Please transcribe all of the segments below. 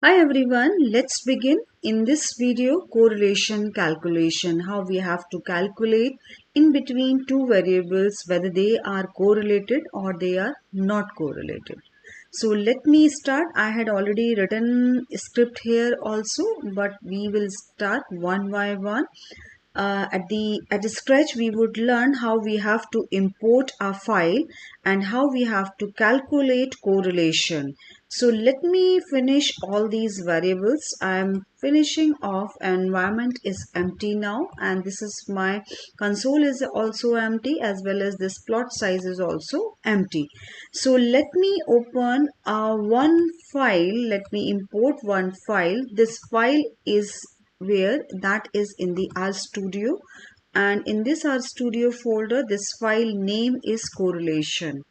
Hi everyone, let's begin. In this video, correlation calculation, how we have to calculate in between two variables whether they are correlated or they are not correlated. So let me start. I had already written a script here also, but we will start one by one. At the scratch we would learn how we have to import a file and how we have to calculate correlation. So let me finish all these variables. I am finishing off. Environment is empty now, and this is my console is also empty, as well as this plot size is also empty. So let me open one file. Let me import one file. This file is where that is in the RStudio, and in this RStudio folder this file name is correlation.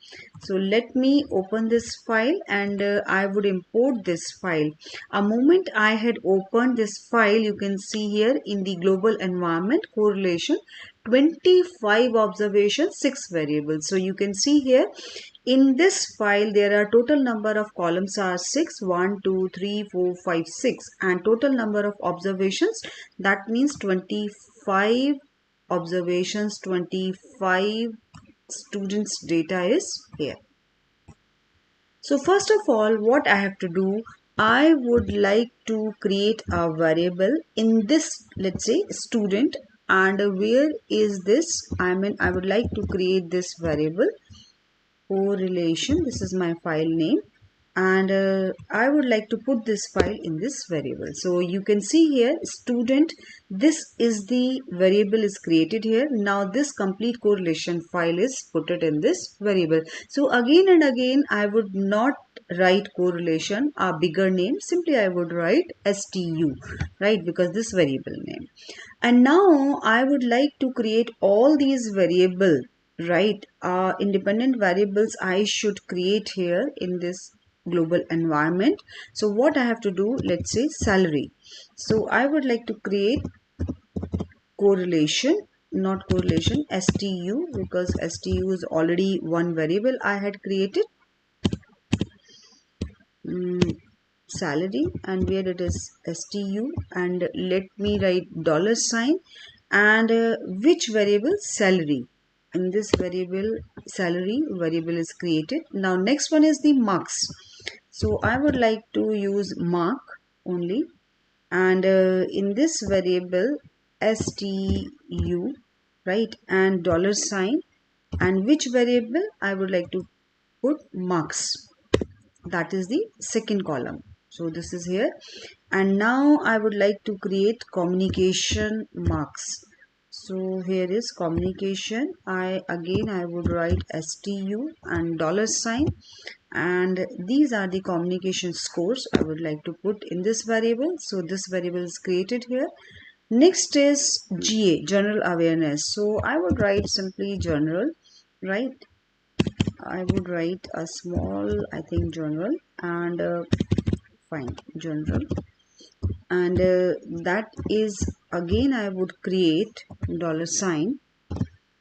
So let me open this file and I would import this file. A moment I had opened this file, you can see here in the global environment correlation 25 observations, 6 variables. So you can see here in this file there are total number of columns are 6, 1, 2, 3, 4, 5, 6, and total number of observations, that means 25 observations, 25 students data is here. So first of all, what I have to do, I would like to create a variable in this, let's say student, and where is this? I would like to create this variable correlation. This is my file name, and I would like to put this file in this variable. So you can see here student, this is the variable is created here. Now this complete correlation file is put it in this variable. So again and again I would not write correlation a bigger name, simply I would write stu, right, because this variable name. And now I would like to create all these variable, right, independent variables I should create here in this global environment. So what I have to do, let's say salary. So I would like to create correlation, not correlation, stu, because stu is already one variable I had created. Salary, and where it is stu, and let me write dollar sign, and which variable? Salary. In this variable salary variable is created. Now next one is the marks. So I would like to use mark only, and in this variable stu, right, and dollar sign, and which variable I would like to put? Marks. That is the second column. So this is here, and now I would like to create communication marks. So here is communication. I would write stu and dollar sign, and these are the communication scores I would like to put in this variable. So this variable is created here. Next is GA, general awareness. So I would write simply general, right? I would write a small, I think, general, and fine, general, and that is again I would create dollar sign,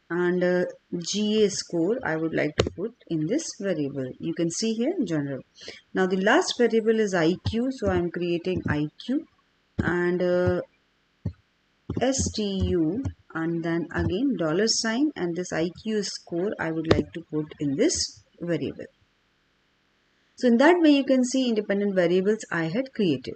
and GA score I would like to put in this variable. You can see here general. Now the last variable is IQ, so I am creating IQ, and stu, and then again dollar sign, and this IQ score I would like to put in this variable. So in that way you can see independent variables I had created.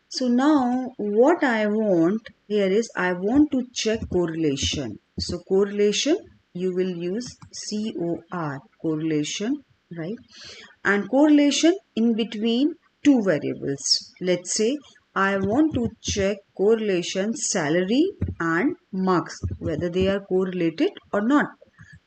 So now what I want here is I want to check correlation. So correlation, you will use COR, correlation, right? And correlation in between two variables. Let's say I want to check correlation salary and marks, whether they are correlated or not.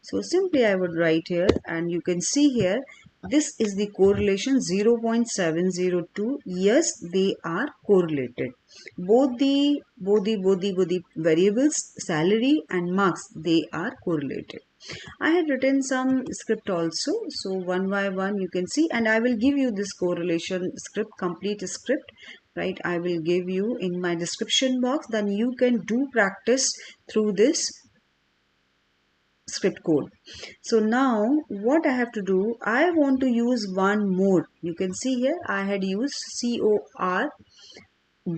So simply I would write here, and you can see here this is the correlation 0.702. Yes, they are correlated. Both the variables salary and marks, they are correlated. I had written some script also, so one by one you can see, and I will give you this correlation script, complete script, right? I will give you in my description box, then you can do practice through this. script code. So now what I have to do, I want to use one more. You can see here I had used COR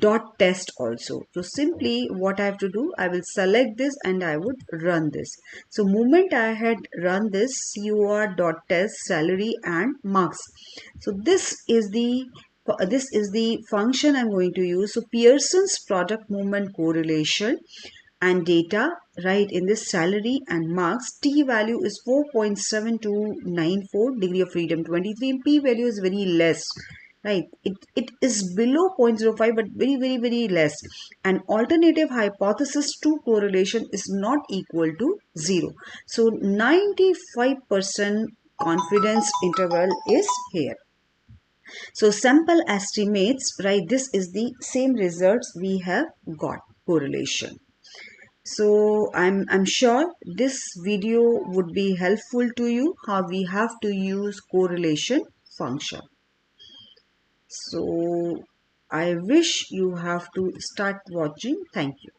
dot test also. So simply what I have to do, I will select this and I would run this. So moment I had run this COR dot test salary and marks. So this is the function I'm going to use. So Pearson's product movement correlation and data, right, in this salary and marks, t value is 4.7294, degree of freedom 23, and p value is very less, right? It is below 0.05 but very less, and alternative hypothesis to correlation is not equal to 0. So 95% confidence interval is here. So sample estimates, right, this is the same results we have got, correlation. So I'm sure this video would be helpful to you, how we have to use correlation function. So I wish you have to start watching. Thank you.